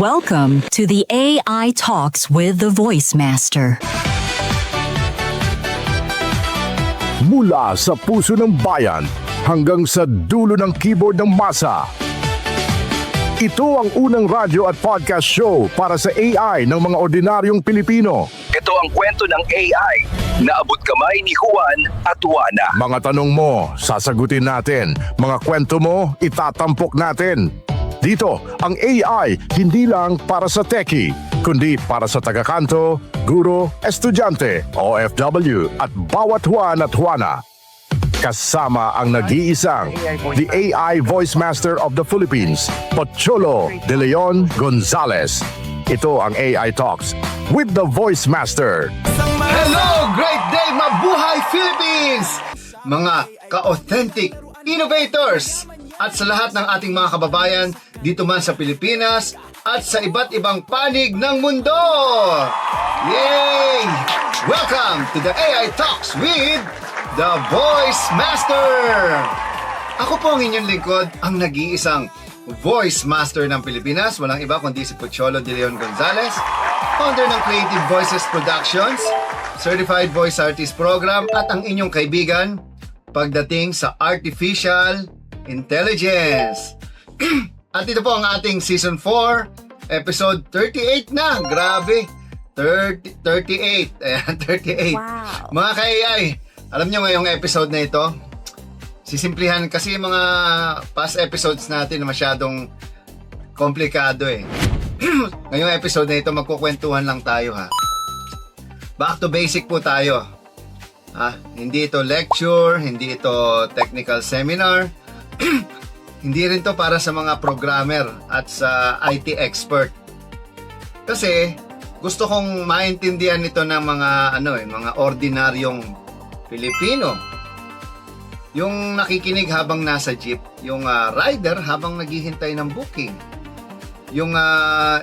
Welcome to the AI Talks with the Voice Master. Mula sa puso ng bayan hanggang sa dulo ng keyboard ng masa. Ito ang unang radyo at podcast show para sa AI ng mga ordinaryong Pilipino. Ito ang kwento ng AI na abot kamay ni Juan at Juana. Mga tanong mo, sasagutin natin. Mga kwento mo, itatampok natin. Dito, ang AI hindi lang para sa techie, kundi para sa tagakanto, guro, estudyante, OFW at bawat Juan at Juana. Kasama ang nag-iisang the AI Voice Master of the Philippines, Pocholo De Leon Gonzalez. Ito ang AI Talks with the Voice Master. Hello! Great day! Mabuhay Philippines! Mga ka-authentic innovators! At sa lahat ng ating mga kababayan dito man sa Pilipinas at sa iba't ibang panig ng mundo! Yay! Welcome to the AI Talks with the Voice Master! Ako po ang inyong lingkod, ang nag-iisang Voice Master ng Pilipinas. Walang iba kundi si Pocholo De Leon Gonzalez, founder ng Creative Voices Productions, Certified Voice Artist Program, at ang inyong kaibigan pagdating sa Artificial Intelligence. At ito po ang ating Season 4, Episode 38 na. Grabe! 38. Ayan, 38. Wow. Mga ka-AI, alam nyo ngayong episode na ito, sisimplihan kasi mga past episodes natin na masyadong komplikado eh. Ngayong episode na ito, magkukwentuhan lang tayo ha. Back to basic po tayo. Hindi ito lecture, hindi ito technical seminar, hindi rin to para sa mga programmer at sa IT expert. Kasi gusto kong maintindihan ito ng mga mga ordinaryong Pilipino. Yung nakikinig habang nasa jeep, yung rider habang naghihintay ng booking, yung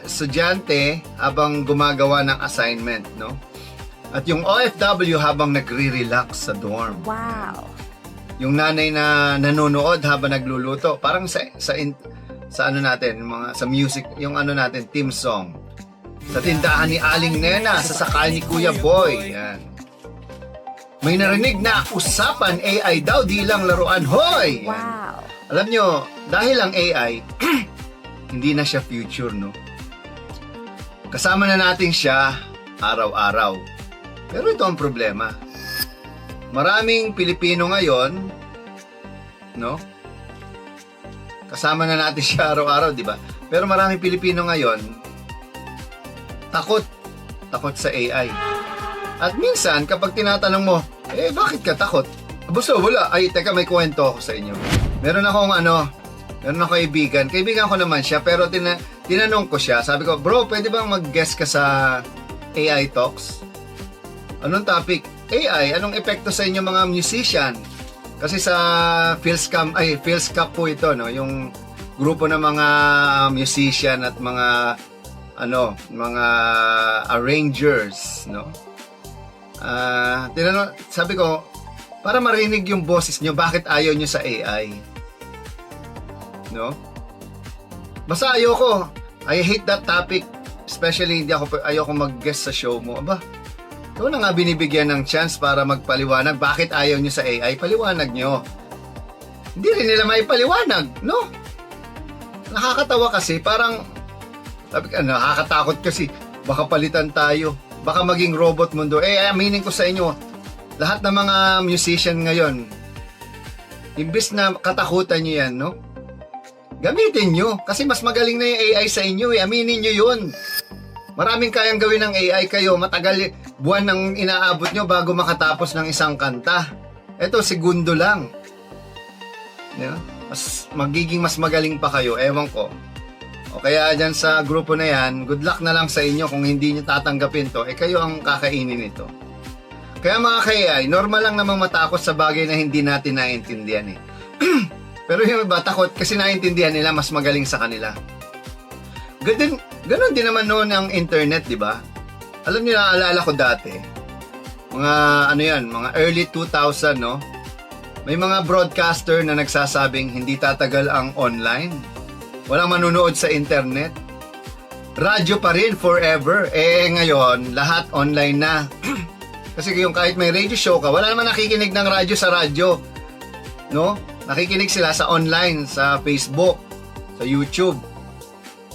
estudyante habang gumagawa ng assignment, no? At yung OFW habang nagre-relax sa dorm. Wow. Yung nanay na nanonood habang nagluluto, parang sa ano natin, sa music, yung natin, theme song. Sa tindahan ni Aling Nena, sa sakay ni Kuya Boy. Yan. May narinig na usapan, AI daw, di lang laruan. Hoy! Yan. Wow. Alam nyo, dahil ang AI, hindi na siya future, no? Kasama na natin siya araw-araw. Pero ito ang problema. Maraming Pilipino ngayon, no? Kasama na natin siya araw-araw, di ba? Pero maraming Pilipino ngayon, takot sa AI. At minsan, kapag tinatanong mo, bakit ka takot? Abuso, wala. Ay, teka, may kwento ako sa inyo. Meron akong kaibigan. Kaibigan ko naman siya, pero tinanong ko siya. Sabi ko, bro, pwede bang mag-guest ka sa AI Talks? Anong topic? AI, anong epekto sa inyo mga musician? Kasi sa PhilSCAP po ito, no? Yung grupo ng mga musician at mga arrangers, no? Sabi ko, para marinig yung boses nyo, bakit ayaw nyo sa AI? No? Basta ayoko. I hate that topic. Especially, ayoko mag-guest sa show mo. Aba, ito na nga binibigyan ng chance para magpaliwanag. Bakit ayaw nyo sa AI? Paliwanag nyo. Hindi rin nila may paliwanag, no? Nakakatawa kasi, parang, nakakatakot kasi, baka palitan tayo. Baka maging robot mundo. Aminin ko sa inyo, lahat ng mga musician ngayon, imbis na katakutan nyo yan, no? Gamitin nyo. Kasi mas magaling na yung AI sa inyo. Aminin nyo yun. Maraming kayang gawin ng AI kayo. Matagal buwan nang inaabot nyo bago makatapos ng isang kanta. Ito, segundo lang. Yeah? Magiging mas magaling pa kayo. Ewan ko. O kaya dyan sa grupo na yan, good luck na lang sa inyo kung hindi nyo tatanggapin to. Kayo ang kakainin nito. Kaya mga ka-AI, normal lang namang matakot sa bagay na hindi natin naiintindihan eh. Pero yung iba takot kasi naiintindihan nila mas magaling sa kanila. Ganon din naman noon ang internet, di ba? Alam niyo, naalala ko dati, mga early 2000, no? May mga broadcaster na nagsasabing hindi tatagal ang online. Walang manunood sa internet. radyo pa rin forever. Ngayon, lahat online na. Kasi yung kahit may radio show ka, wala naman nakikinig ng radyo sa radyo. No? Nakikinig sila sa online, sa Facebook, sa YouTube.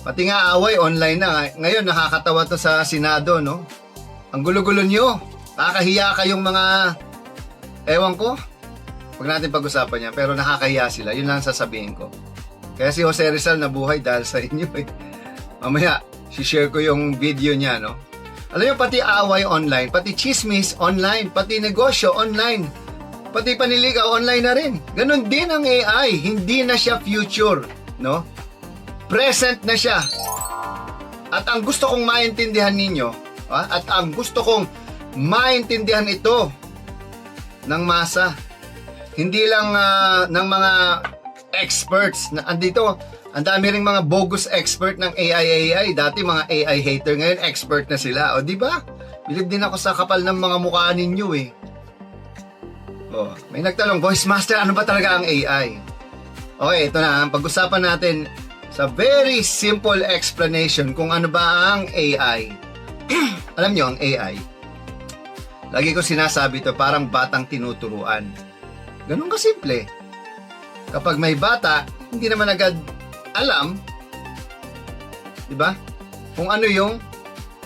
Pati nga away online na. Ngayon, nakakatawa to sa Senado, no? Ang gulo-gulo nyo. Nakakahiya kayong mga... Ewan ko. Huwag natin pag-usapan yan. Pero nakakahiya sila. Yun lang sasabihin ko. Kaya si Jose Rizal nabuhay dahil sa inyo eh. Mamaya, share ko yung video niya, no? Alam nyo, pati away online, pati chismis online, pati negosyo online, pati paniligaw online na rin. Ganon din ang AI. Hindi na siya future, no? Present na siya. At ang gusto kong maintindihan ninyo, at ang gusto kong maintindihan ito ng masa, hindi lang ng mga experts na andito. Ang dami ring mga bogus expert ng AI. Dati mga AI hater, ngayon expert na sila. O di ba? Bilib din ako sa kapal ng mga mukha ninyo eh. Oh, may nagtanong, Voice Master, ano ba talaga ang AI? Okay, ito na. Pag-usapan natin sa very simple explanation kung ano ba ang AI. Alam nyo, ang AI, lagi ko sinasabi to, parang batang tinuturuan. Ganun kasimple. Kapag may bata, hindi naman agad alam, di ba? Kung ano yung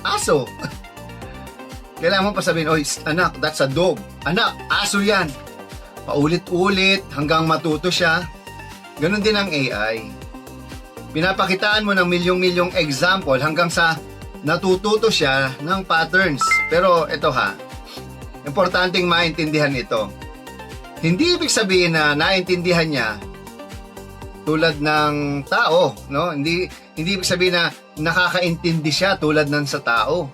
aso. Kailangan mo pa sabihin, "Oy, anak, that's a dog." Anak, aso yan. Paulit-ulit hanggang matuto siya. Ganon din ang AI. Pinapakitaan mo ng milyong-milyong example hanggang sa natututo siya ng patterns. Pero ito ha, importanteng maintindihan ito. Hindi ibig sabihin na naintindihan niya tulad ng tao, no? Hindi ibig sabihin na nakakaintindi siya tulad ng sa tao.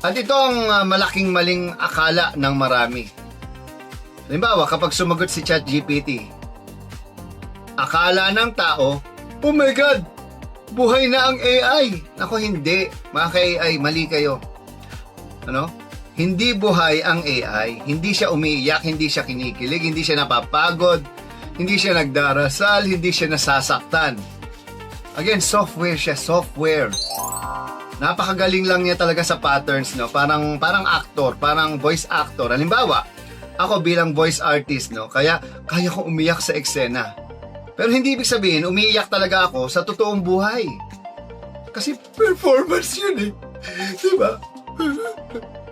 At ito ang malaking maling akala ng marami. Halimbawa, kapag sumagot si ChatGPT, akala ng tao, "Oh my God, buhay na ang AI." Ako hindi, mga ka-AI, mali kayo. Ano? Hindi buhay ang AI. Hindi siya umiiyak, hindi siya kinikilig, hindi siya napapagod, hindi siya nagdarasal, hindi siya nasasaktan. Again, software siya, software. Napakagaling lang niya talaga sa patterns, no? Parang actor, parang voice actor. Halimbawa, ako bilang voice artist, no? Kaya ko umiyak sa eksena. Pero hindi ibig sabihin, umiiyak talaga ako sa totoong buhay. Kasi performance yun eh. Diba?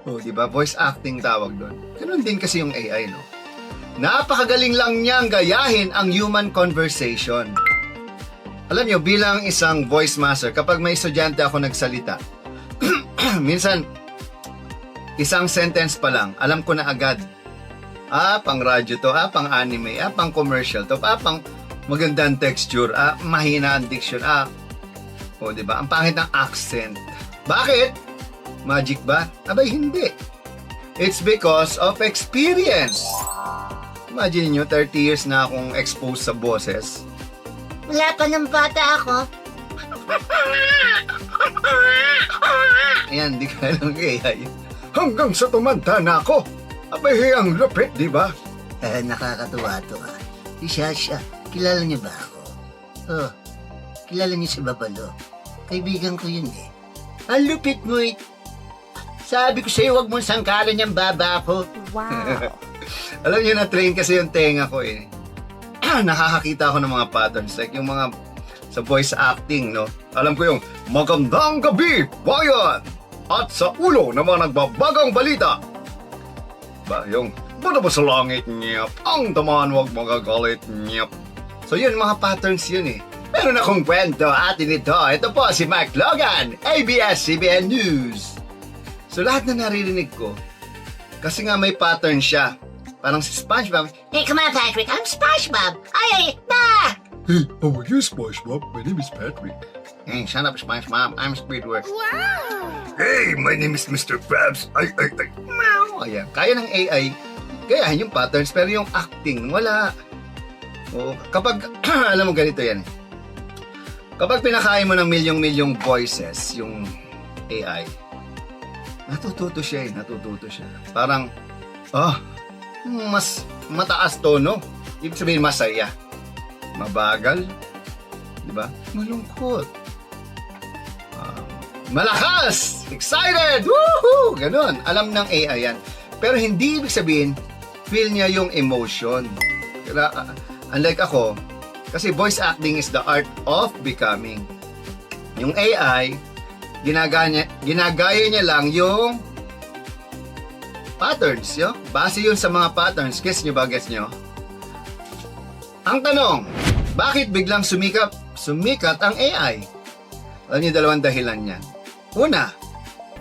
Oh, diba? Voice acting tawag doon. Ganun din kasi yung AI, no? Napakagaling lang niyang gayahin ang human conversation. Alam niyo, bilang isang voice master, kapag may estudyante ako nagsalita, minsan, isang sentence pa lang, alam ko na agad, pang radyo to, pang anime, pang commercial to, pang magandang texture, mahina ang diction, o diba, ang pangit ng accent. Bakit? Magic ba? Abay, hindi. It's because of experience. Imagine nyo, 30 years na akong exposed sa boses. Wala pa ng bata ako. Ayan, di ka lang kaya. Hanggang sa tumanda na ako. Abay, ang lupit, di ba? Nakakatuwa to Si Shasha, kilala niyo ba ako? Oh, kilala niyo si Babalo. Kaibigan ko yun eh. Ang lupit mo eh. Sabi ko sa'yo, huwag mong sangkalan yung baba ko. Wow. Alam niyo, na-train kasi yung tenga ko eh. Nakakakita ako ng mga patterns. Like yung mga sa voice acting, no? Alam ko yung, "Magandang gabi, bayan!" At sa ulo ng mga nagbabagang balita. Ba, yung, "Bada ba sa langit, nyap? Ang tamaan wag magagalit, nyap." So yun, mga patterns yun eh. Meron akong kwento atin ito. Ito po si Mark Logan, ABS-CBN News. So lahat na naririnig ko, kasi nga may pattern siya. Parang si SpongeBob. Hey, come on, Patrick. I'm SpongeBob. Ay, Hey, how are you, SpongeBob? My name is Patrick. Hey, shut up, SpongeBob. I'm Squidward. Wow! Hey, my name is Mr. Krabs. Meow. Ayan. Kaya ng AI, gayahin yung patterns, pero yung acting, wala. O, kapag, alam mo ganito yan. Kapag pinakain mo ng milyong-milyong voices, yung AI, natututo siya. Parang, mas mataas tono. Ibig sabihin masaya. Mabagal. Diba? Malungkot. malakas, excited, woohoo, ganun. Alam ng AI yan. Pero hindi ibig sabihin, feel niya yung emotion. Kaya, unlike ako, kasi voice acting is the art of becoming. Yung AI, ginagaya niya lang yung patterns, yo. Base yun sa mga patterns. Gets nyo ba? Gets nyo? Ang tanong, bakit biglang sumikat ang AI? Alam niyo, dalawang dahilan yan. Una,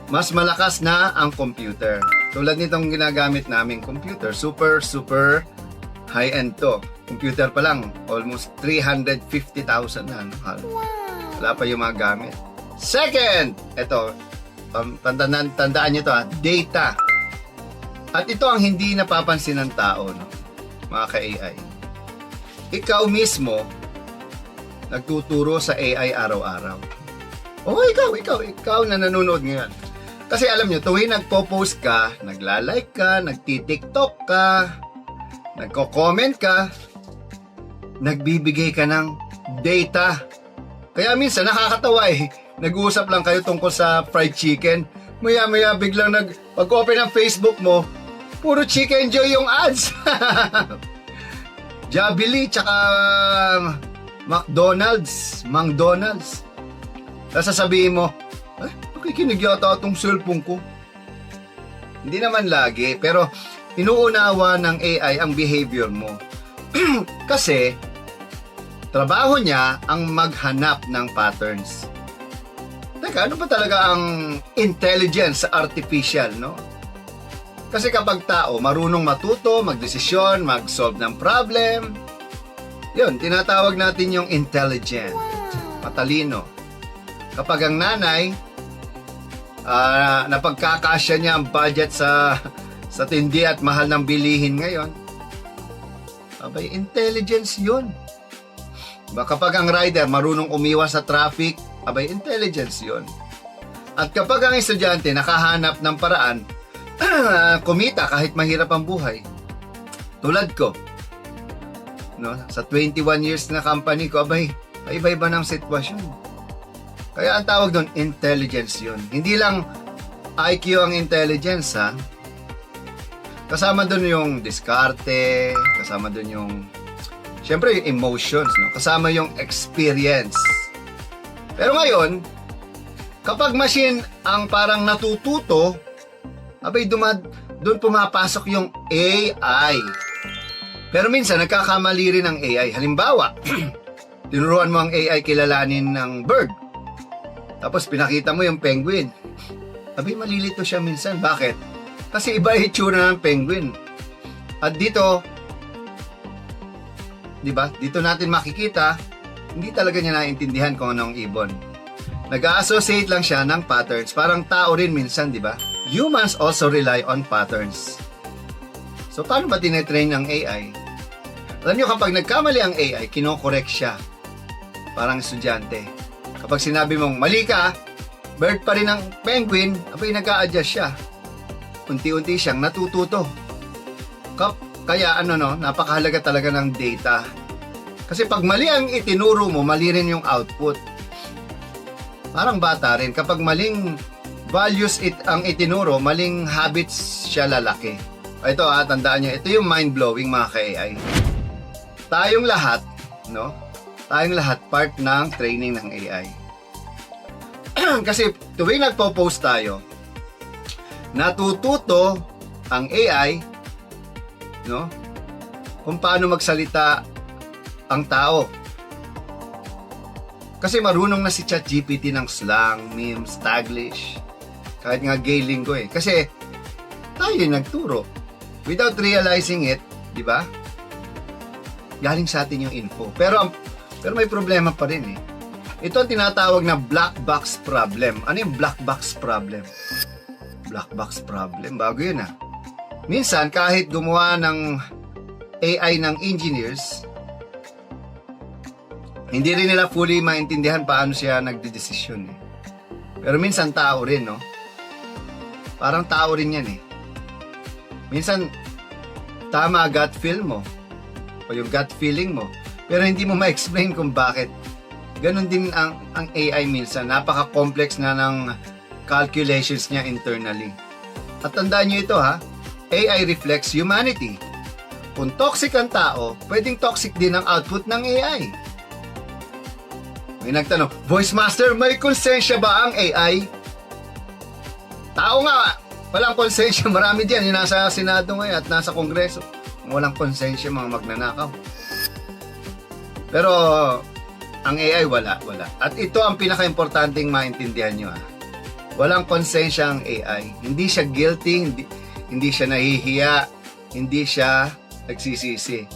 mas malakas na ang computer. Tulad nitong ginagamit naming computer, super high-end to. Computer pa lang, almost 350,000 na. Wala pa yung mga gamit. Second, ito, tandaan nyo to, data. At ito ang hindi napapansin ng tao, no? Mga ka-AI. Ikaw mismo, nagtuturo sa AI araw-araw. Oh, ikaw na nanonood ngayon. Kasi alam nyo, tuwing nagpo-post ka, nagla-like ka, nagti-TikTok ka, nagko-comment ka, nagbibigay ka ng data. Kaya minsan nakakatawa eh. Nag-uusap lang kayo tungkol sa fried chicken. Maya-maya biglang pag-open ng Facebook mo, puro Chicken Joy yung ads. Jollibee tsaka McDonald's. Tapos sasabihin mo, nakikinig yata itong cellphone ko. Hindi naman lagi, pero inuunawa ng AI ang behavior mo. Kasi, trabaho niya ang maghanap ng patterns. Teka, ano ba talaga ang intelligence sa artificial, no? Kasi kapag tao, marunong matuto, magdesisyon, mag-solve ng problem, yun, tinatawag natin yung intelligent, matalino. Kapag ang nanay, napagkakasya niya ang budget sa tindi at mahal ng bilihin ngayon, abay, intelligence yun. Kapag ang rider marunong umiwas sa traffic, abay, intelligence yun. At kapag ang estudyante nakahanap ng paraan, kumita kahit mahirap ang buhay. Tulad ko, no, sa 21 years na company ko, abay, iba-iba ng sitwasyon. Kaya ang tawag doon, intelligence yun. Hindi lang IQ ang intelligence, ha? Kasama doon yung diskarte, kasama doon yung, syempre yung emotions, no? Kasama yung experience. Pero ngayon, kapag machine ang parang natututo, abay doon pumapasok yung AI. Pero minsan nagkakamali rin ang AI. Halimbawa, tinuruan mo ang AI kilalanin ng bird. Tapos pinakita mo yung penguin. Abay, malilito siya minsan. Bakit? Kasi iba yung itsura ng penguin. At dito, di ba? Dito natin makikita, hindi talaga niya naiintindihan kung anong ibon. Nag-associate lang siya ng patterns. Parang tao rin minsan, di ba? Humans also rely on patterns. So, paano ba tinetrain ng AI? Alam nyo, kapag nagkamali ang AI, kinokorek siya. Parang estudyante. Kapag sinabi mong, mali ka, bird pa rin ang penguin, abay, nag-a-adjust siya. Unti-unti siyang natututo. Kaya, napakahalaga talaga ng data. Kasi pag mali ang itinuro mo, mali rin yung output. Parang bata rin. Kapag maling values ang itinuro, maling habits siya lalaki. Ito tandaan nyo, ito yung mind-blowing mga ka-AI. Tayong lahat, no? Tayong lahat part ng training ng AI. Kasi tuwing nagpo-post tayo, natututo ang AI, no? Kung paano magsalita ang tao. Kasi marunong na si ChatGPT ng slang, memes, taglish. Kahit nga gay lingo eh. Kasi tayo yung nagturo. Without realizing it, di ba? Galing sa atin yung info. Pero may problema pa rin eh. Ito ang tinatawag na black box problem. Ano yung black box problem? Black box problem, bago yun ah. Minsan, kahit gumawa ng AI ng engineers, hindi rin nila fully maintindihan paano siya nagdedesisyon eh. Pero minsan tao rin, no? Parang tao rin yan eh. Minsan, tama gut feel mo o yung gut feeling mo, pero hindi mo ma-explain kung bakit Ganon din ang AI minsan. Napaka-complex na ng calculations niya internally. At tandaan nyo ito ha, AI reflects humanity. Kung toxic ang tao, pwedeng toxic din ang output ng AI. May nagtanong, Voice Master, may konsensya ba ang AI? Tao nga, walang konsensya. Marami diyan, yung nasa Senado ngayon at nasa Kongreso. Walang konsensya, mga magnanakaw. Pero, ang AI, wala. At ito ang pinaka-importanting maintindihan nyo. Walang konsensya ang AI. Hindi siya guilty, hindi siya nahihiya, hindi siya nagsisisi.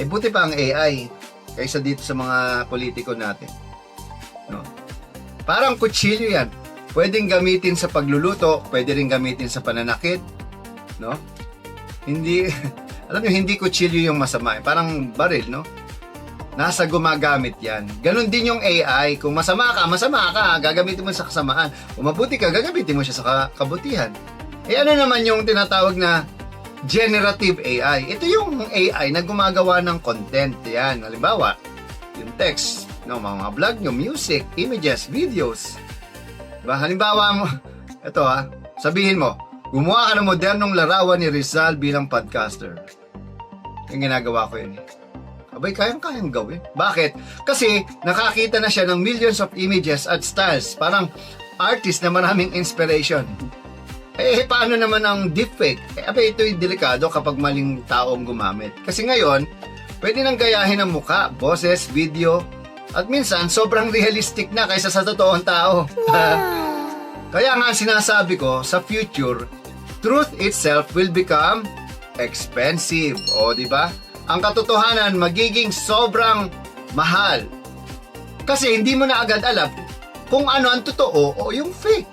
Ay buti pa ang AI kaysa dito sa mga politiko natin. No? Parang kutsilyo yan. Pwedeng gamitin sa pagluluto, pwede rin gamitin sa pananakit. No? Hindi, alam nyo, hindi kutsilyo yung masama. Parang baril, no? Nasa gumagamit yan. Ganon din yung AI. Kung masama ka, gagamitin mo sa kasamaan. Kung mabuti ka, gagamitin mo siya sa kabutihan. Eh ano naman yung tinatawag na generative AI? Ito yung AI na gumagawa ng content. Yan, halimbawa, yung text, no, mga vlog nyo, music, images, videos. Diba? Halimbawa mo, ito sabihin mo, gumawa ka ng modernong larawan ni Rizal bilang podcaster. Yung ginagawa ko yun. Abay, kayang gawin. Bakit? Kasi nakakita na siya ng millions of images at styles. Parang artist na maraming inspiration. Eh, paano naman ang deepfake? Abay, ito'y delikado kapag maling taong gumamit. Kasi ngayon, pwede nang gayahin ang muka, boses, video, at minsan, sobrang realistic na kaysa sa totoong tao. Kaya nga sinasabi ko, sa future, truth itself will become expensive. O, di ba? Ang katotohanan magiging sobrang mahal. Kasi hindi mo na agad alam kung ano ang totoo o yung fake.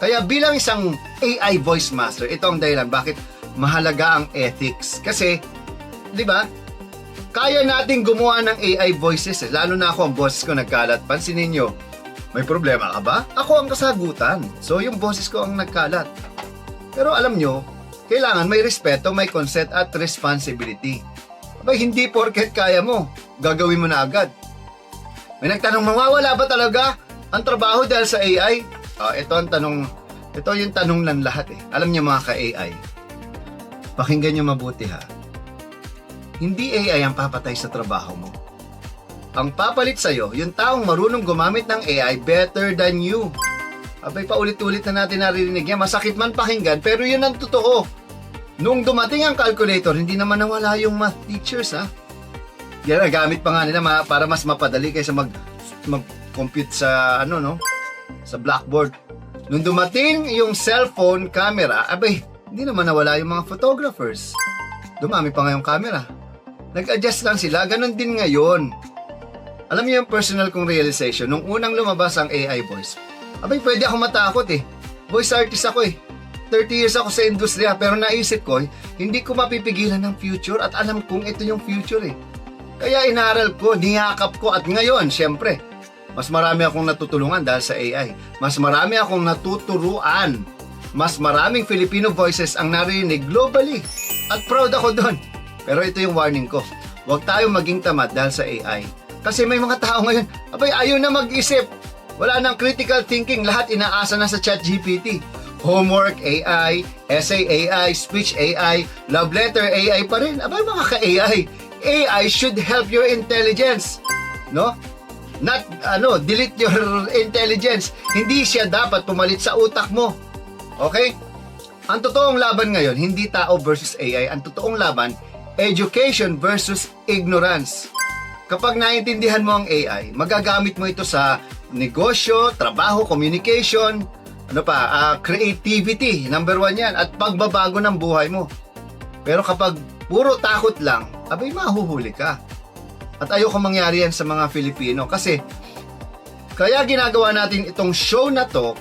Kaya bilang isang AI voice master, ito ang dahilan bakit mahalaga ang ethics. Kasi, di ba, kaya nating gumawa ng AI voices. Lalo na ako, ang boses ko nagkalat. Pansinin nyo, may problema ka ba? Ako ang kasagutan. So, yung boses ko ang nagkalat. Pero alam nyo, kailangan may respeto, may consent at responsibility. Abay, hindi porket kaya mo, gagawin mo na agad. May nagtanong, mawawala ba talaga ang trabaho dahil sa AI? Ito yung tanong ng lahat eh. Alam niyo mga ka-AI, pakinggan niyo mabuti ha. Hindi AI ang papatay sa trabaho mo. Ang papalit sa'yo, yung taong marunong gumamit ng AI better than you. Abay, paulit-ulit na natin naririnig yan. Masakit man pakinggan, pero yun ang totoo. Nung dumating ang calculator, hindi naman nawala yung math teachers, ha? Ginagamit pa nga nila para mas mapadali kaysa mag-compute sa, sa blackboard. Nung dumating yung cellphone camera, abay, hindi naman nawala yung mga photographers. Dumami pa nga yung camera. Nag-adjust lang sila, ganun din ngayon. Alam niyo yung personal kong realization, nung unang lumabas ang AI voice, abay, pwede ako matakot eh. Voice artist ako eh. 30 years ako sa industriya, pero naisip ko, hindi ko mapipigilan ng future at alam kong ito yung future eh. Kaya inaral ko, niyakap ko at ngayon, syempre, mas marami akong natutulungan dahil sa AI. Mas marami akong natuturuan. Mas maraming Filipino voices ang narinig globally. At proud ako doon. Pero ito yung warning ko, huwag tayong maging tamad dahil sa AI. Kasi may mga tao ngayon, abay, ayaw na mag-isip. Wala nang critical thinking, lahat inaasa na sa ChatGPT. Homework AI, essay AI, speech AI, love letter AI pa rin. Abay mga ka-AI, AI should help your intelligence. No? Not, delete your intelligence. Hindi siya dapat pumalit sa utak mo. Okay? Ang totoong laban ngayon, hindi tao versus AI. Ang totoong laban, education versus ignorance. Kapag naiintindihan mo ang AI, magagamit mo ito sa negosyo, trabaho, communication, creativity, number 1 yan, at pagbabago ng buhay mo. Pero kapag puro takot lang, abay mahuhuli ka. At ayoko mangyari yan sa mga Filipino kasi kaya ginagawa natin itong show na to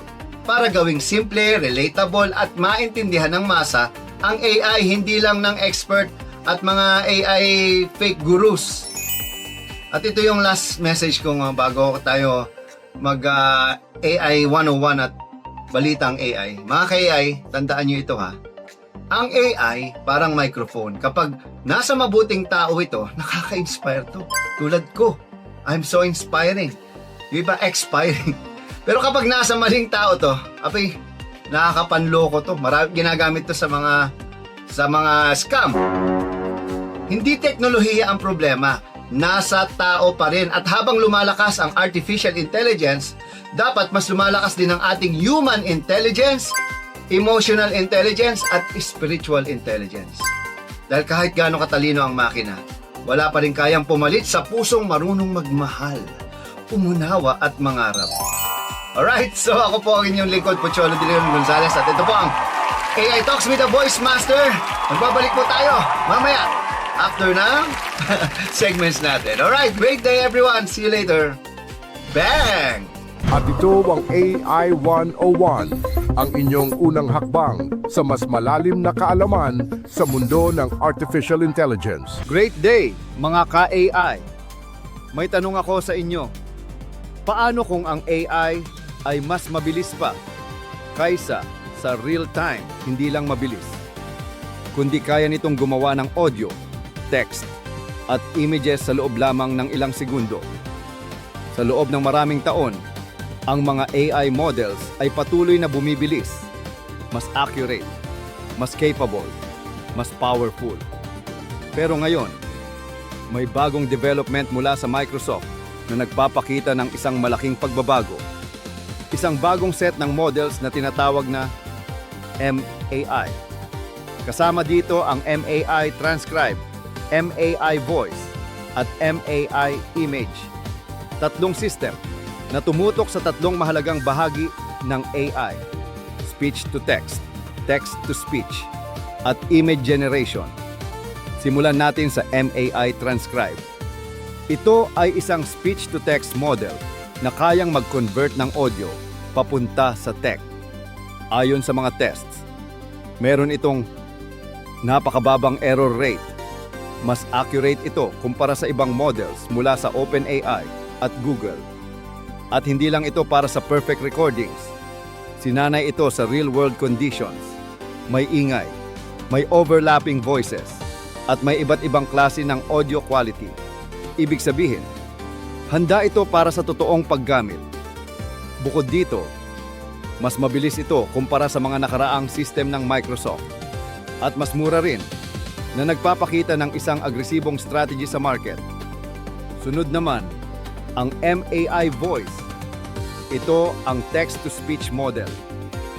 para gawing simple, relatable at maintindihan ng masa ang AI, hindi lang ng expert at mga AI fake gurus. At ito yung last message ko bago tayo mag AI 101 at balitang AI. Mga ka-AI, tandaan nyo ito ha. Ang AI parang microphone. Kapag nasa mabuting tao ito, nakaka-inspire to. Tulad ko. I'm so inspiring. Yung iba expiring. Pero kapag nasa maling tao to, apay, nakakapanloko to. Ginagamit to sa mga scam. Hindi teknolohiya ang problema, nasa tao pa rin. At habang lumalakas ang artificial intelligence, dapat mas lumalakas din ang ating human intelligence, emotional intelligence, at spiritual intelligence. Dahil kahit gaano katalino ang makina, wala pa rin kayang pumalit sa pusong marunong magmahal, umunawa at mangarap. Alright, so ako po ang inyong lingkod, Pocholo de Leon Gonzalez, at ito po ang AI Talks with the Voice Master. Magbabalik po tayo mamaya after na segments natin. Alright, great day everyone. See you later. Bang! At ito ang AI 101, ang inyong unang hakbang sa mas malalim na kaalaman sa mundo ng Artificial Intelligence. Great day, mga ka-AI. May tanong ako sa inyo. Paano kung ang AI ay mas mabilis pa kaysa sa real-time, hindi lang mabilis, kundi kaya nitong gumawa ng audio, text, at images sa loob lamang ng ilang segundo? Sa loob ng maraming taon, ang mga AI models ay patuloy na bumibilis, mas accurate, mas capable, mas powerful. Pero ngayon, may bagong development mula sa Microsoft na nagpapakita ng isang malaking pagbabago. Isang bagong set ng models na tinatawag na MAI. Kasama dito ang MAI Transcribe, MAI Voice, at MAI Image. Tatlong system na tumutok sa tatlong mahalagang bahagi ng AI: speech to text, text to speech, at image generation. Simulan natin sa MAI Transcribe. Ito ay isang speech-to-text model na kayang mag-convert ng audio papunta sa text. Ayon sa mga tests, meron itong napakababang error rate. Mas accurate ito kumpara sa ibang models mula sa OpenAI at Google. At hindi lang ito para sa perfect recordings. Sinanay ito sa real-world conditions. May ingay, may overlapping voices, at may iba't ibang klase ng audio quality. Ibig sabihin, handa ito para sa totoong paggamit. Bukod dito, mas mabilis ito kumpara sa mga nakaraang system ng Microsoft. At mas mura rin, na nagpapakita ng isang agresibong strategy sa market. Sunod naman, ang MAI Voice. Ito ang text-to-speech model.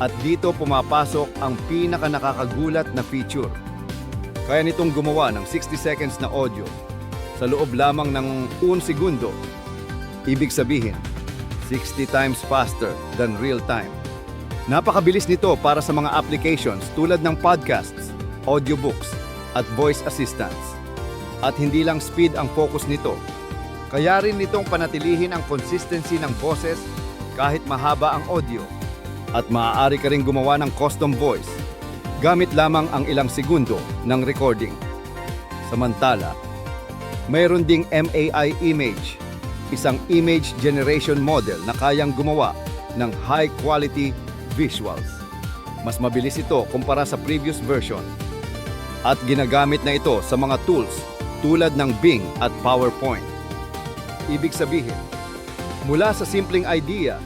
At dito pumapasok ang pinaka-nakakagulat na feature. Kaya nitong gumawa ng 60 seconds na audio sa loob lamang ng 1 segundo. Ibig sabihin, 60 times faster than real time. Napakabilis nito para sa mga applications tulad ng podcasts, audiobooks, at voice assistants. At hindi lang speed ang focus nito. Kaya rin nitong panatilihin ang consistency ng boses kahit mahaba ang audio. At maaari ka rin gumawa ng custom voice gamit lamang ang ilang segundo ng recording. Samantala, mayroon ding MAI Image, isang image generation model na kayang gumawa ng high-quality visuals. Mas mabilis ito kumpara sa previous version. At ginagamit na ito sa mga tools tulad ng Bing at PowerPoint. Ibig sabihin, mula sa simpleng idea,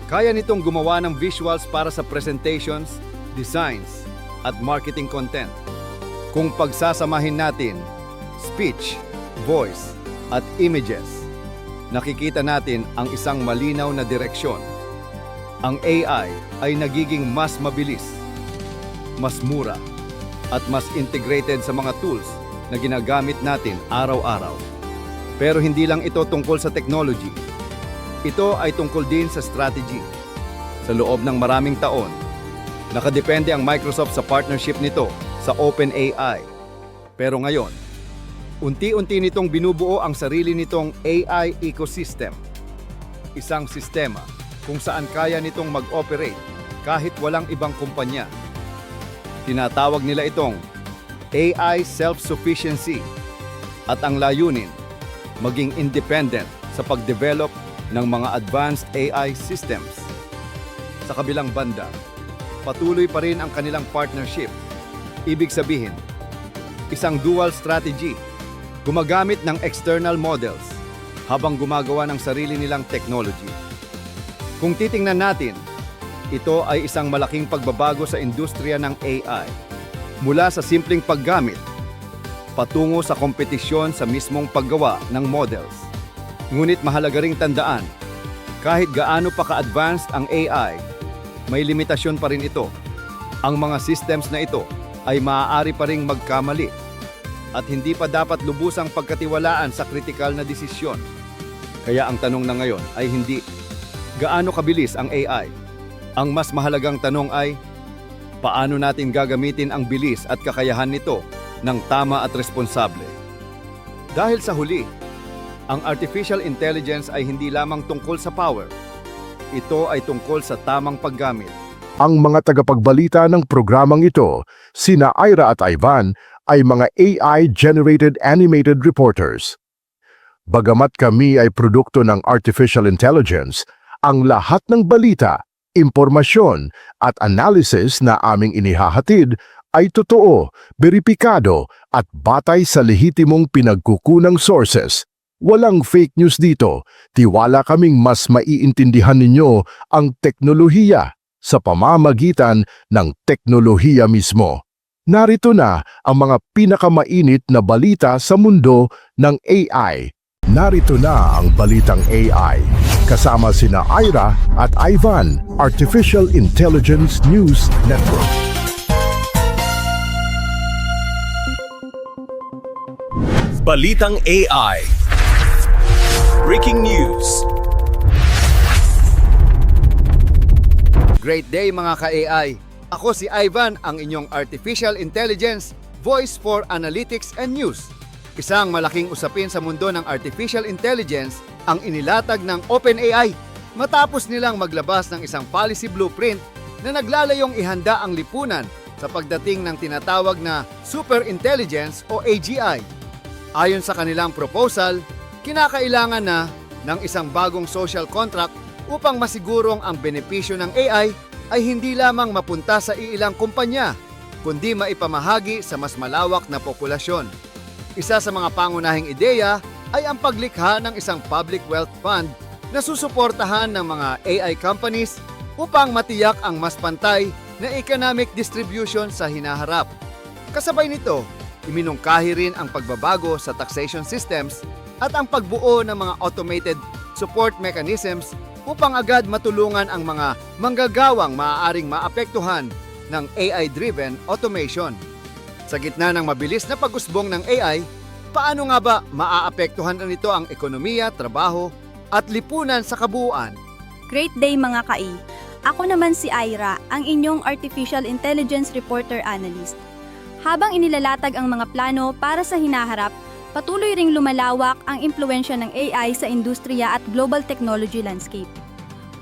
kaya nitong gumawa ng visuals para sa presentations, designs, at marketing content. Kung pagsasamahin natin speech, voice, at images, nakikita natin ang isang malinaw na direksyon. Ang AI ay nagiging mas mabilis, mas mura, at mas integrated sa mga tools na ginagamit natin araw-araw. Pero hindi lang ito tungkol sa technology. Ito ay tungkol din sa strategy. Sa loob ng maraming taon, nakadepende ang Microsoft sa partnership nito sa OpenAI. Pero ngayon, unti-unti nitong binubuo ang sarili nitong AI ecosystem. Isang sistema kung saan kaya nitong mag-operate kahit walang ibang kumpanya. Tinatawag nila itong AI self-sufficiency at ang layunin, maging independent sa pag-develop ng mga advanced AI systems. Sa kabilang banda, patuloy pa rin ang kanilang partnership. Ibig sabihin, isang dual strategy, gumagamit ng external models habang gumagawa ng sarili nilang technology. Kung titingnan natin, ito ay isang malaking pagbabago sa industriya ng AI. Mula sa simpleng paggamit, patungo sa kompetisyon sa mismong paggawa ng models. Ngunit mahalaga ring tandaan, kahit gaano pa ka-advanced ang AI, may limitasyon pa rin ito. Ang mga systems na ito ay maaari pa ring magkamali at hindi pa dapat lubusang pagkatiwalaan sa kritikal na desisyon. Kaya ang tanong na ngayon ay hindi, gaano kabilis ang AI? Ang mas mahalagang tanong ay, paano natin gagamitin ang bilis at kakayahan nito ng tama at responsable? Dahil sa huli, ang artificial intelligence ay hindi lamang tungkol sa power. Ito ay tungkol sa tamang paggamit. Ang mga tagapagbalita ng programang ito, sina Ira at Ivan, ay mga AI-generated animated reporters. Bagamat kami ay produkto ng artificial intelligence, ang lahat ng balita, impormasyon at analysis na aming inihahatid ay totoo, beripikado at batay sa lehitimong pinagkukunang sources. Walang fake news dito. Tiwala kaming mas maiintindihan ninyo ang teknolohiya sa pamamagitan ng teknolohiya mismo. Narito na ang mga pinakamainit na balita sa mundo ng AI. Narito na ang balitang AI. Kasama sina Ira at Ivan, Artificial Intelligence News Network. Balitang AI. Breaking news. Great day mga ka-AI! Ako si Ivan, ang inyong Artificial Intelligence Voice for Analytics and News. Isang malaking usapin sa mundo ng Artificial Intelligence ang inilatag ng OpenAI matapos nilang maglabas ng isang policy blueprint na naglalayong ihanda ang lipunan sa pagdating ng tinatawag na Super Intelligence o AGI. Ayon sa kanilang proposal, kinakailangan na ng isang bagong social contract upang masigurong ang benepisyo ng AI ay hindi lamang mapunta sa iilang kumpanya, kundi maipamahagi sa mas malawak na populasyon. Isa sa mga pangunahing ideya ay ang paglikha ng isang public wealth fund na susuportahan ng mga AI companies upang matiyak ang mas pantay na economic distribution sa hinaharap. Kasabay nito, iminungkahi rin ang pagbabago sa taxation systems at ang pagbuo ng mga automated support mechanisms upang agad matulungan ang mga manggagawang maaaring maapektuhan ng AI-driven automation. Sa gitna ng mabilis na pag-usbong ng AI, paano nga ba maaapektuhan na nito ang ekonomiya, trabaho, at lipunan sa kabuuan? Great day mga kai! Ako naman si Ira, ang inyong Artificial Intelligence Reporter Analyst. Habang inilalatag ang mga plano para sa hinaharap, patuloy ring lumalawak ang impluwensya ng AI sa industriya at global technology landscape.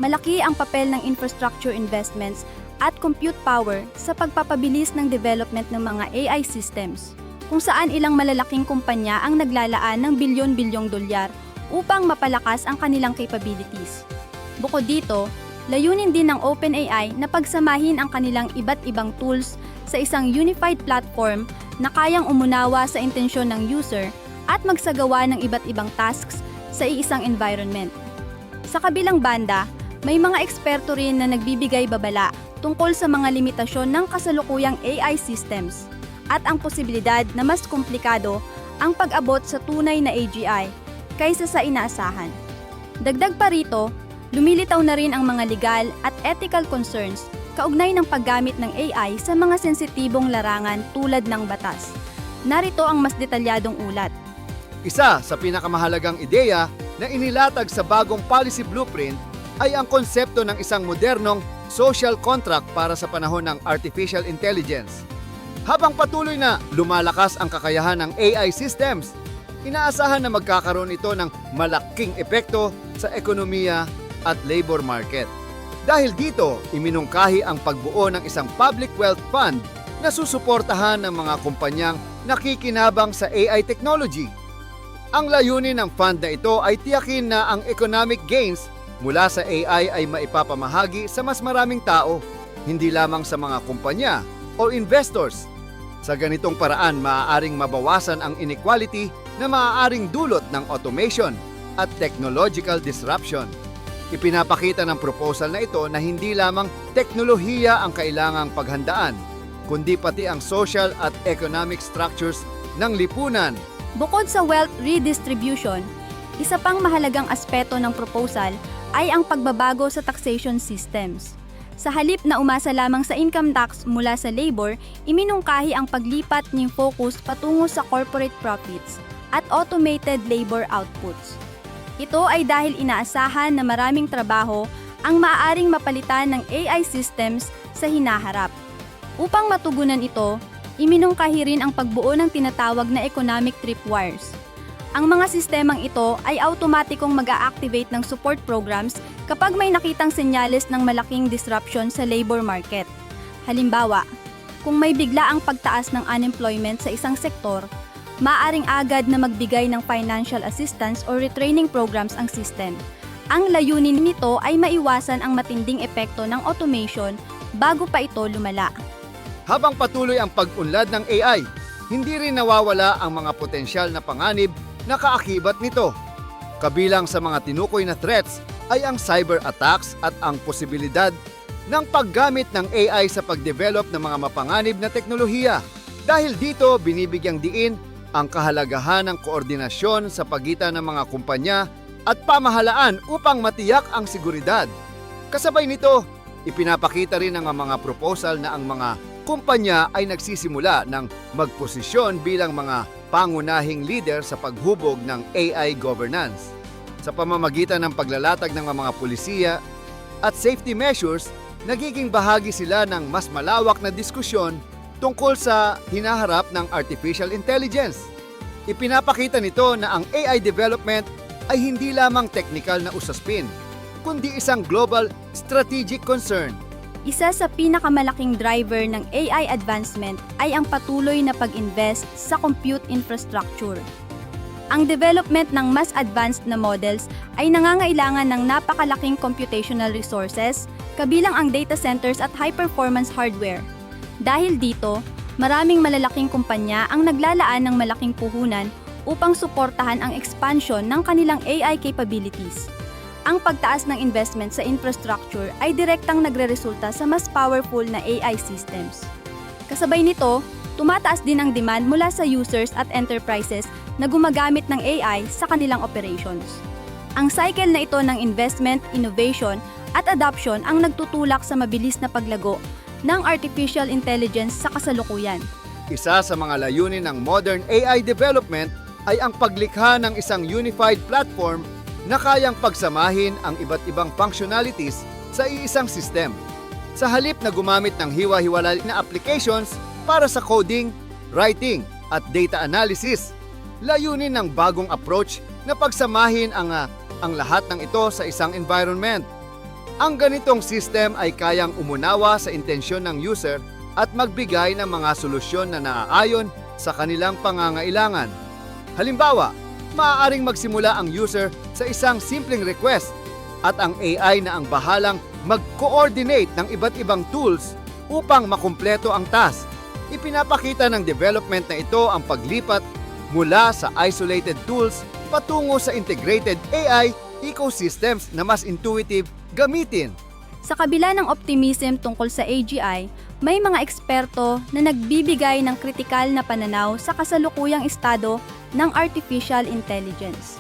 Malaki ang papel ng infrastructure investments at compute power sa pagpapabilis ng development ng mga AI systems, kung saan ilang malalaking kumpanya ang naglalaan ng bilyon-bilyong dolyar upang mapalakas ang kanilang capabilities. Bukod dito, layunin din ng OpenAI na pagsamahin ang kanilang iba't ibang tools sa isang unified platform na kayang umunawa sa intensyon ng user at magsagawa ng iba't ibang tasks sa iisang environment. Sa kabilang banda, may mga eksperto rin na nagbibigay babala tungkol sa mga limitasyon ng kasalukuyang AI systems at ang posibilidad na mas komplikado ang pag-abot sa tunay na AGI kaysa sa inaasahan. Dagdag pa rito, lumilitaw na rin ang mga legal at ethical concerns kaugnay ng paggamit ng AI sa mga sensitibong larangan tulad ng batas. Narito ang mas detalyadong ulat. Isa sa pinakamahalagang ideya na inilatag sa bagong policy blueprint ay ang konsepto ng isang modernong social contract para sa panahon ng artificial intelligence. Habang patuloy na lumalakas ang kakayahan ng AI systems, inaasahan na magkakaroon ito ng malaking epekto sa ekonomiya at labor market. Dahil dito, iminungkahi ang pagbuo ng isang public wealth fund na susuportahan ng mga kumpanyang nakikinabang sa AI technology. Ang layunin ng fund na ito ay tiyakin na ang economic gains mula sa AI ay maipapamahagi sa mas maraming tao, hindi lamang sa mga kumpanya o investors. Sa ganitong paraan, maaaring mabawasan ang inequality na maaaring dulot ng automation, at technological disruption. Ipinapakita ng proposal na ito na hindi lamang teknolohiya ang kailangang paghandaan, kundi pati ang social at economic structures ng lipunan. Bukod sa wealth redistribution, isa pang mahalagang aspeto ng proposal ay ang pagbabago sa taxation systems. Sa halip na umasa lamang sa income tax mula sa labor, iminungkahi ang paglipat ng focus patungo sa corporate profits at automated labor outputs. Ito ay dahil inaasahan na maraming trabaho ang maaaring mapalitan ng AI systems sa hinaharap. Upang matugunan ito, iminungkahi rin ang pagbuo ng tinatawag na economic tripwires. Ang mga sistemang ito ay automatikong mag-a-activate ng support programs kapag may nakitang senyales ng malaking disruption sa labor market. Halimbawa, kung may biglaang pagtaas ng unemployment sa isang sektor, maaaring agad na magbigay ng financial assistance or retraining programs ang system. Ang layunin nito ay maiwasan ang matinding epekto ng automation bago pa ito lumala. Habang patuloy ang pag-unlad ng AI, hindi rin nawawala ang mga potensyal na panganib na kaakibat nito. Kabilang sa mga tinukoy na threats ay ang cyber attacks at ang posibilidad ng paggamit ng AI sa pagdevelop ng mga mapanganib na teknolohiya. Dahil dito, binibigyang diin ang kahalagahan ng koordinasyon sa pagitan ng mga kumpanya at pamahalaan upang matiyak ang seguridad. Kasabay nito, ipinapakita rin ng mga proposal na ang mga kumpanya ay nagsisimula ng magposisyon bilang mga pangunahing leader sa paghubog ng AI governance. Sa pamamagitan ng paglalatag ng mga pulisiya at safety measures, nagiging bahagi sila ng mas malawak na diskusyon tungkol sa hinaharap ng artificial intelligence. Ipinapakita nito na ang AI development ay hindi lamang technical na usaspin, kundi isang global strategic concern. Isa sa pinakamalaking driver ng AI advancement ay ang patuloy na pag-invest sa compute infrastructure. Ang development ng mas advanced na models ay nangangailangan ng napakalaking computational resources, kabilang ang data centers at high-performance hardware. Dahil dito, maraming malalaking kumpanya ang naglalaan ng malaking puhunan upang suportahan ang expansion ng kanilang AI capabilities. Ang pagtaas ng investment sa infrastructure ay direktang nagreresulta sa mas powerful na AI systems. Kasabay nito, tumataas din ang demand mula sa users at enterprises na gumagamit ng AI sa kanilang operations. Ang cycle na ito ng investment, innovation, at adoption ang nagtutulak sa mabilis na paglago ng artificial intelligence sa kasalukuyan. Isa sa mga layunin ng modern AI development ay ang paglikha ng isang unified platform na kayang pagsamahin ang iba't ibang functionalities sa iisang system. Sa halip na gumamit ng hiwa-hiwalay na applications para sa coding, writing, at data analysis, layunin ng bagong approach na pagsamahin ang lahat ng ito sa isang environment. Ang ganitong system ay kayang umunawa sa intensyon ng user at magbigay ng mga solusyon na naaayon sa kanilang pangangailangan. Halimbawa, maaaring magsimula ang user sa isang simpleng request at ang AI na ang bahalang mag-coordinate ng iba't ibang tools upang makumpleto ang task. Ipinapakita ng development na ito ang paglipat mula sa isolated tools patungo sa integrated AI ecosystems na mas intuitive gamitin. Sa kabila ng optimism tungkol sa AGI, may mga eksperto na nagbibigay ng kritikal na pananaw sa kasalukuyang estado ng artificial intelligence.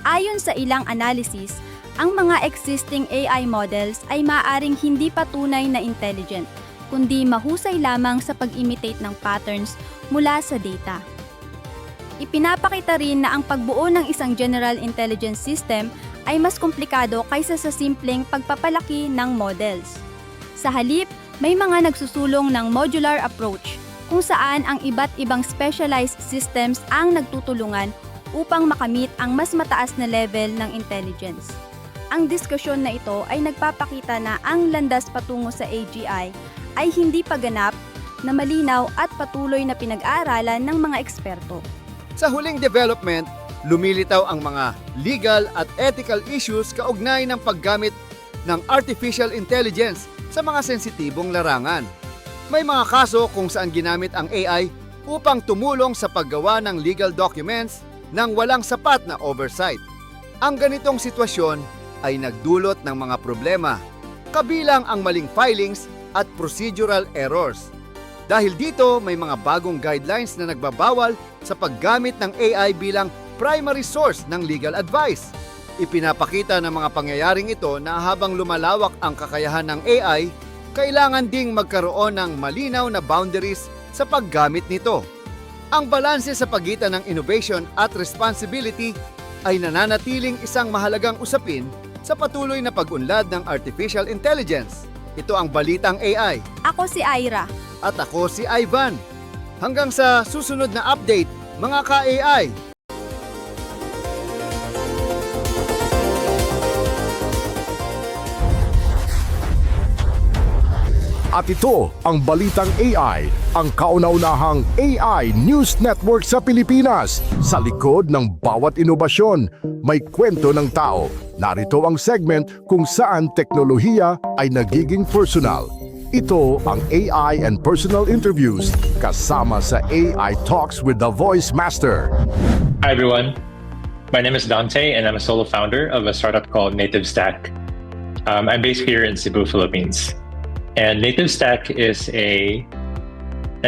Ayon sa ilang analysis, ang mga existing AI models ay maaaring hindi pa tunay na intelligent, kundi mahusay lamang sa pag-imitate ng patterns mula sa data. Ipinapakita rin na ang pagbuo ng isang general intelligence system ay mas komplikado kaysa sa simpleng pagpapalaki ng models. Sa halip, may mga nagsusulong ng modular approach kung saan ang iba't ibang specialized systems ang nagtutulungan upang makamit ang mas mataas na level ng intelligence. Ang diskusyon na ito ay nagpapakita na ang landas patungo sa AGI ay hindi pa ganap, na malinaw at patuloy na pinag-aaralan ng mga eksperto. Sa huling development, lumilitaw ang mga legal at ethical issues kaugnay ng paggamit ng artificial intelligence sa mga sensitibong larangan. May mga kaso kung saan ginamit ang AI upang tumulong sa paggawa ng legal documents nang walang sapat na oversight. Ang ganitong sitwasyon ay nagdulot ng mga problema, kabilang ang maling filings at procedural errors. Dahil dito, may mga bagong guidelines na nagbabawal sa paggamit ng AI bilang primary source ng legal advice. Ipinapakita ng mga pangyayaring ito na habang lumalawak ang kakayahan ng AI, kailangan ding magkaroon ng malinaw na boundaries sa paggamit nito. Ang balanse sa pagitan ng innovation at responsibility ay nananatiling isang mahalagang usapin sa patuloy na pag-unlad ng artificial intelligence. Ito ang Balitang AI. Ako si Ira. At ako si Ivan. Hanggang sa susunod na update, mga ka-AI! At ito ang Balitang AI, ang kauna-unahang AI News Network sa Pilipinas. Sa likod ng bawat inobasyon, may kwento ng tao. Narito ang segment kung saan teknolohiya ay nagiging personal. Ito ang AI and Personal Interviews kasama sa AI Talks with the Voice Master. Hi everyone, my name is Dante and I'm a solo founder of a startup called Native Stack. I'm based here in Cebu, Philippines. And Native Stack is an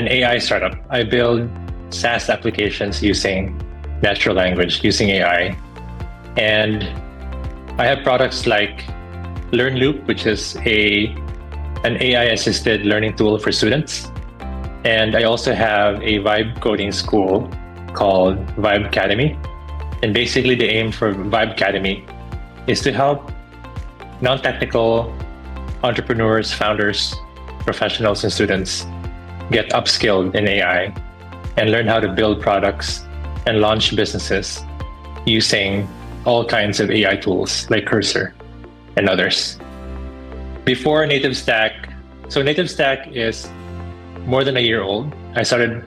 AI startup. I build SaaS applications using natural language, using AI. And I have products like LearnLoop, which is an AI-assisted learning tool for students. And I also have a vibe coding school called Vibe Academy. And basically the aim for Vibe Academy is to help non-technical entrepreneurs, founders, professionals, and students get upskilled in AI and learn how to build products and launch businesses using all kinds of AI tools like Cursor and others. Before Native Stack, so Native Stack is more than a year old. I started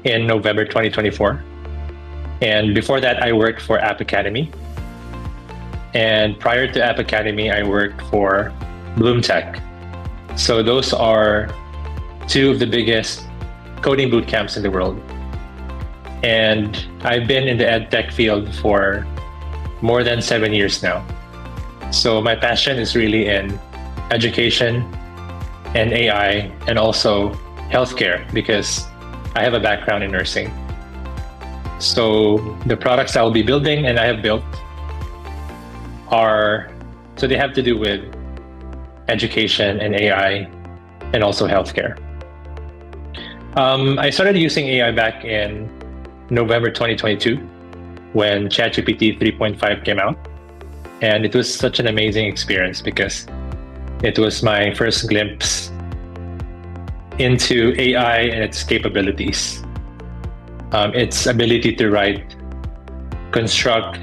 in November 2024. And before that, I worked for App Academy. And prior to App Academy, I worked for Bloom Tech. So those are two of the biggest coding bootcamps in the world. And I've been in the ed tech field for more than 7 years now. So my passion is really in education and AI and also healthcare because I have a background in nursing. So the products I will be building and I have built they have to do with education and AI and also healthcare. I started using AI back in November 2022 when ChatGPT 3.5 came out. And it was such an amazing experience because it was my first glimpse into AI and its capabilities. Its ability to write, construct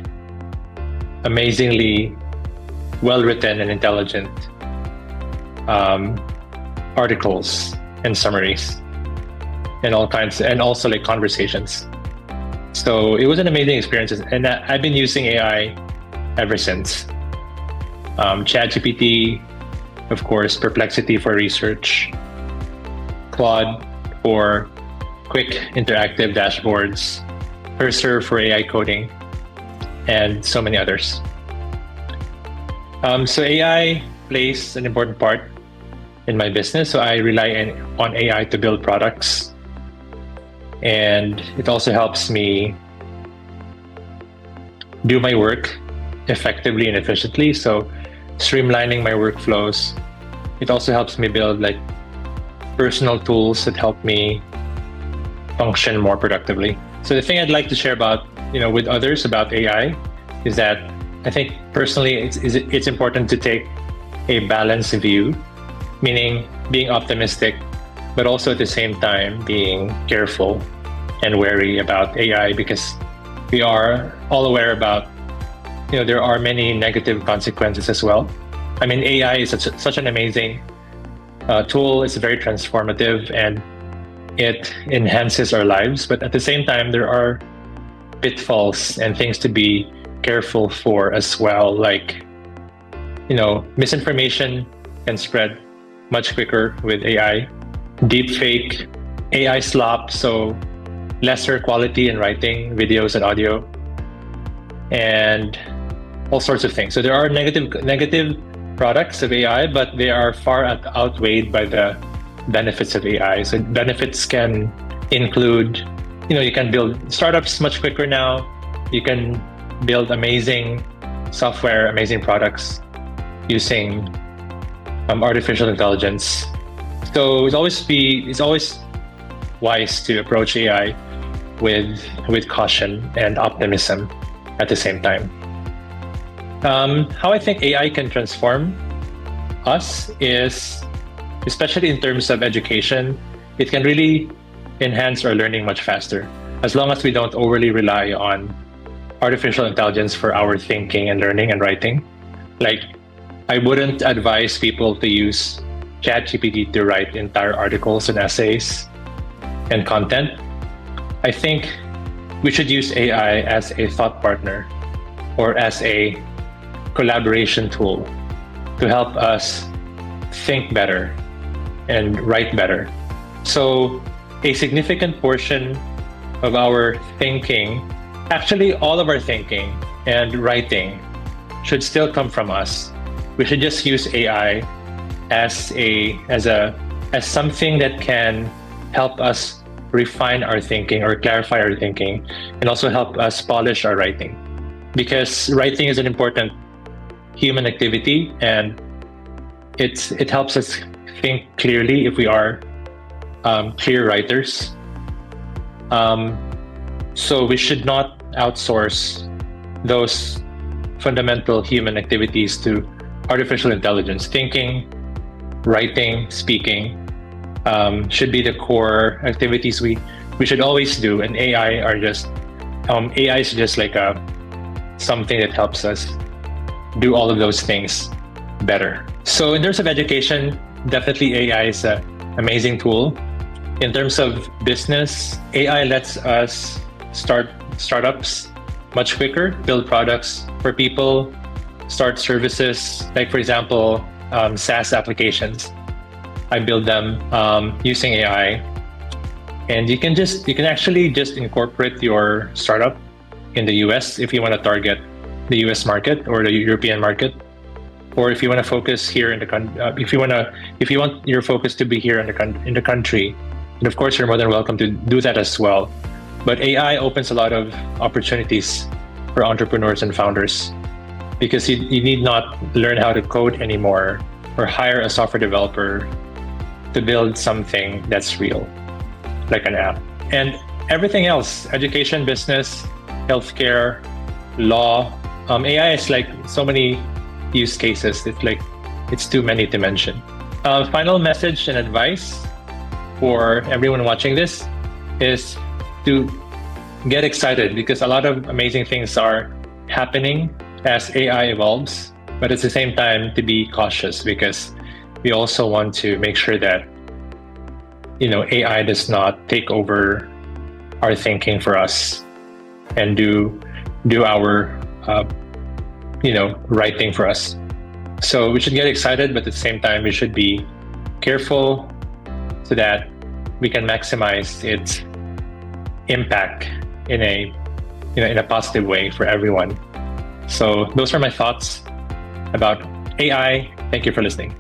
amazingly well-written and intelligent articles and summaries and all kinds, and also like conversations. So it was an amazing experience, and I've been using AI ever since. ChatGPT, of course, Perplexity for research, Claude for quick interactive dashboards, Cursor for AI coding, and so many others. So AI plays an important part in my business. So I rely on AI to build products. And it also helps me do my work effectively and efficiently. So streamlining my workflows. It also helps me build like personal tools that help me function more productively. So the thing I'd like to share about, with others about AI is that I think personally it's important to take a balanced view, meaning being optimistic, but also at the same time being careful and wary about AI because we are all aware about, there are many negative consequences as well. I mean, AI is such an amazing tool. It's very transformative and it enhances our lives. But at the same time, there are pitfalls and things to be careful for as well. Like, misinformation can spread much quicker with AI. Deepfake, AI slop, so lesser quality in writing, videos and audio. And all sorts of things. So there are negative products of AI, but they are far outweighed by the benefits of AI. So benefits can include, you can build startups much quicker now. You can build amazing software, amazing products using artificial intelligence. So it's always wise to approach AI with caution and optimism at the same time. How I think AI can transform us is, especially in terms of education, it can really enhance our learning much faster, as long as we don't overly rely on artificial intelligence for our thinking and learning and writing. Like, I wouldn't advise people to use ChatGPT to write entire articles and essays and content. I think we should use AI as a thought partner or as a collaboration tool to help us think better and write better. So a significant portion of our thinking, actually all of our thinking and writing, should still come from us. We should just use AI as something that can help us refine our thinking or clarify our thinking, and also help us polish our writing. Because writing is an important human activity, and it helps us think clearly if we are clear writers. So we should not outsource those fundamental human activities to artificial intelligence. Thinking, writing, speaking should be the core activities we should always do, and AI is just like something that helps us do all of those things better. So in terms of education, definitely AI is an amazing tool. In terms of business, AI lets us start startups much quicker, build products for people, start services, like for example, SaaS applications. I build them using AI, and you can actually just incorporate your startup in the US if you want to target the US market or the European market, or if you want to focus here in the if you want your focus to be here in the country, and of course you're more than welcome to do that as well. But AI opens a lot of opportunities for entrepreneurs and founders, because you need not learn how to code anymore or hire a software developer to build something that's real, like an app. And everything else, education, business, healthcare, law, AI is like so many use cases. It's too many to mention. Final message and advice for everyone watching this is to get excited, because a lot of amazing things are happening as AI evolves, but at the same time to be cautious, because we also want to make sure that AI does not take over our thinking for us and do our writing for us. So we should get excited, but at the same time we should be careful so that we can maximize its impact in a positive way for everyone. So those are my thoughts about AI. Thank you for listening.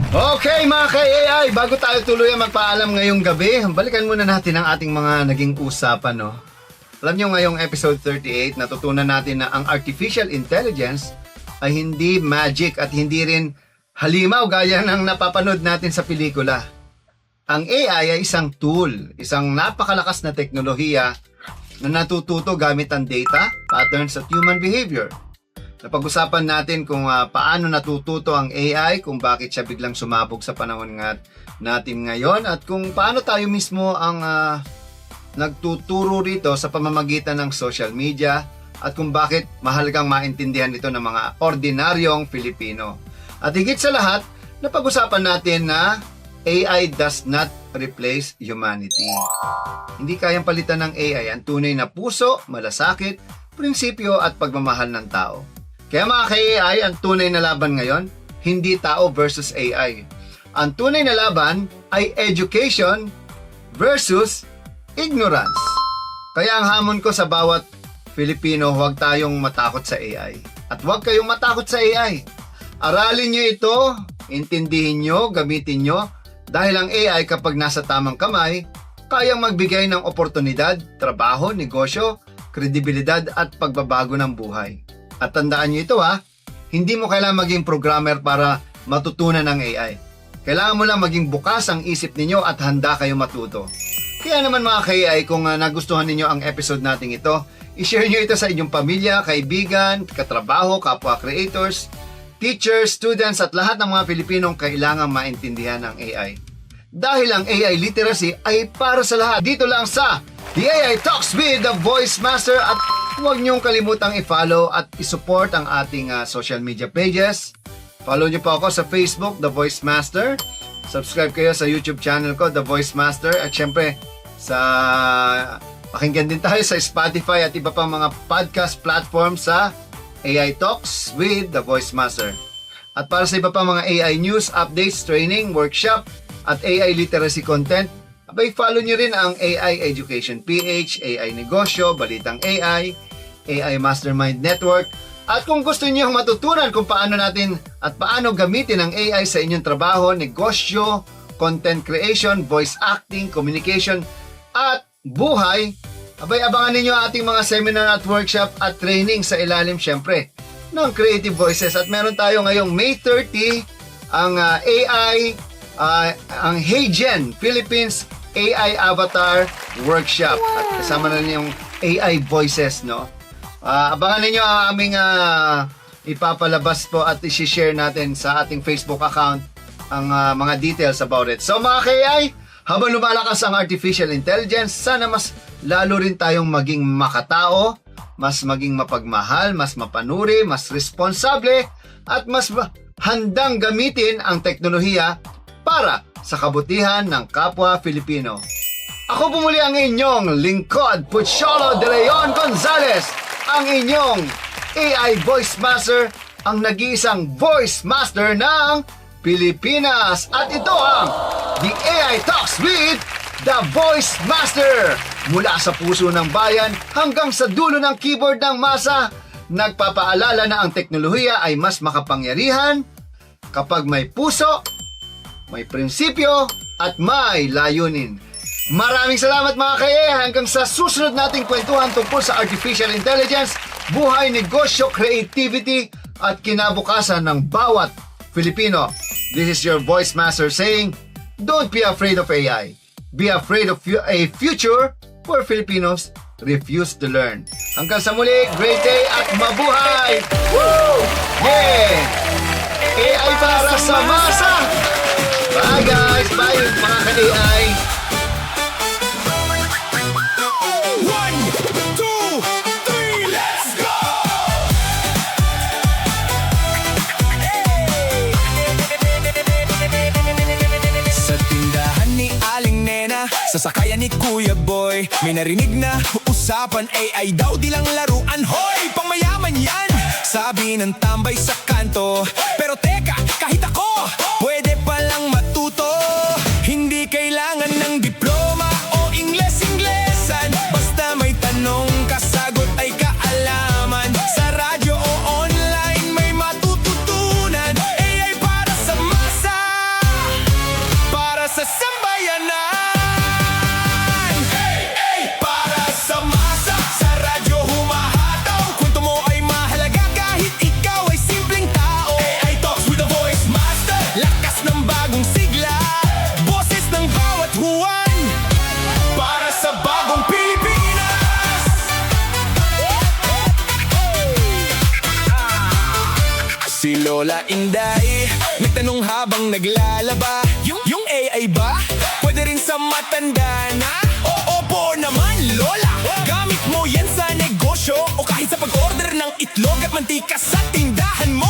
Okay mga ka-AI, bago tayo tuluyan magpaalam ngayong gabi, balikan muna natin ang ating mga naging usapan, no? Alam nyo, ngayong episode 38, natutunan natin na ang artificial intelligence ay hindi magic at hindi rin halimaw gaya ng napapanood natin sa pelikula. Ang AI ay isang tool, isang napakalakas na teknolohiya na natututo gamit ang data, patterns at human behavior. Napag-usapan natin kung paano natututo ang AI, kung bakit siya biglang sumabog sa panahon natin ngayon, at kung paano tayo mismo ang nagtuturo rito sa pamamagitan ng social media, at kung bakit mahalagang maintindihan ito ng mga ordinaryong Filipino. At higit sa lahat, napag-usapan natin na AI does not replace humanity. Hindi kayang palitan ng AI ang tunay na puso, malasakit, prinsipyo at pagmamahal ng tao. Kaya mga ka-AI, ang tunay na laban ngayon, hindi tao versus AI. Ang tunay na laban ay education versus ignorance. Kaya ang hamon ko sa bawat Filipino, huwag tayong matakot sa AI. At huwag kayong matakot sa AI. Aralin nyo ito, intindihin nyo, gamitin nyo, dahil ang AI kapag nasa tamang kamay, kayang magbigay ng oportunidad, trabaho, negosyo, kredibilidad at pagbabago ng buhay. At tandaan nyo ito hindi mo kailangan maging programmer para matutunan ng AI. Kailangan mo lang maging bukas ang isip ninyo at handa kayo matuto. Kaya naman mga ka-AI, kung nagustuhan ninyo ang episode natin ito, i-share nyo ito sa inyong pamilya, kaibigan, katrabaho, kapwa creators, teachers, students at lahat ng mga Pilipinong kailangang maintindihan ng AI. Dahil ang AI literacy ay para sa lahat. Dito lang sa The AI Talks with the Voice Master at huwag niyong kalimutang i-follow at i-support ang ating social media pages. Follow niyo po ako sa Facebook, The Voice Master. Subscribe kayo sa YouTube channel ko, The Voice Master. At syempre, pakinggan din tayo sa Spotify at iba pang mga podcast platform sa AI Talks with the Voice Master. At para sa iba pang mga AI news, updates, training, workshop, at AI literacy content, abay follow nyo rin ang AI Education PH, AI Negosyo, Balitang AI, AI Mastermind Network. At kung gusto niyo matutunan kung paano natin at paano gamitin ang AI sa inyong trabaho, negosyo, content creation, voice acting, communication, at buhay, abay abangan ninyo ating mga seminar at workshop at training sa ilalim syempre ng Creative Voices. At meron tayo ngayong May 30 ang ang HeyGen Philippines AI Avatar Workshop. At kasama na yung AI Voices, no? Abangan ninyo ang aming ipapalabas po at isi-share natin sa ating Facebook account ang mga details about it. So mga ka-AI, habang lumalakas ang artificial intelligence, sana mas lalo rin tayong maging makatao, mas maging mapagmahal, mas mapanuri, mas responsable, at mas handang gamitin ang teknolohiya para sa kabutihan ng kapwa Filipino. Ako po muli ang inyong lingkod, Pucholo de Leon Gonzales, ang inyong AI Voice Master, ang nag-iisang Voice Master ng Pilipinas. At ito ang The AI Talks with the Voice Master. Mula sa puso ng bayan hanggang sa dulo ng keyboard ng masa, nagpapaalala na ang teknolohiya ay mas makapangyarihan kapag may puso, may prinsipyo, at may layunin. Maraming salamat mga ka-AI. Hanggang sa susunod nating kwentuhan tungkol sa artificial intelligence, buhay, negosyo, creativity, at kinabukasan ng bawat Filipino. This is your Voice Master saying, don't be afraid of AI. Be afraid of a future where Filipinos refuse to learn. Hanggang sa muli, great day at mabuhay! Woo! Yeah! AI para sa masa! Bye guys! Bye mga ka-AI! Sa sakayan ni Kuya Boy, may narinig na usapan, AI daw di lang laruan. Hoy, pangmayaman yan, sabi ng tambay sa kanto. Pero teka, kahit ako, pwede palang matuto. Hindi kailangan ng diploma o Ingles-Inglesan. Basta may tanong, kasagot ay kaalaman. Sa radyo o online, may matututunan. AI para sa masa, para sa sambayanan. Si Lola Inday nagtanong habang naglalaba, yung AI ba? Pwede rin sa matanda na? Opo naman Lola, gamit mo yan sa negosyo o kahit sa pag-order ng itlog at mantika sa tindahan mo.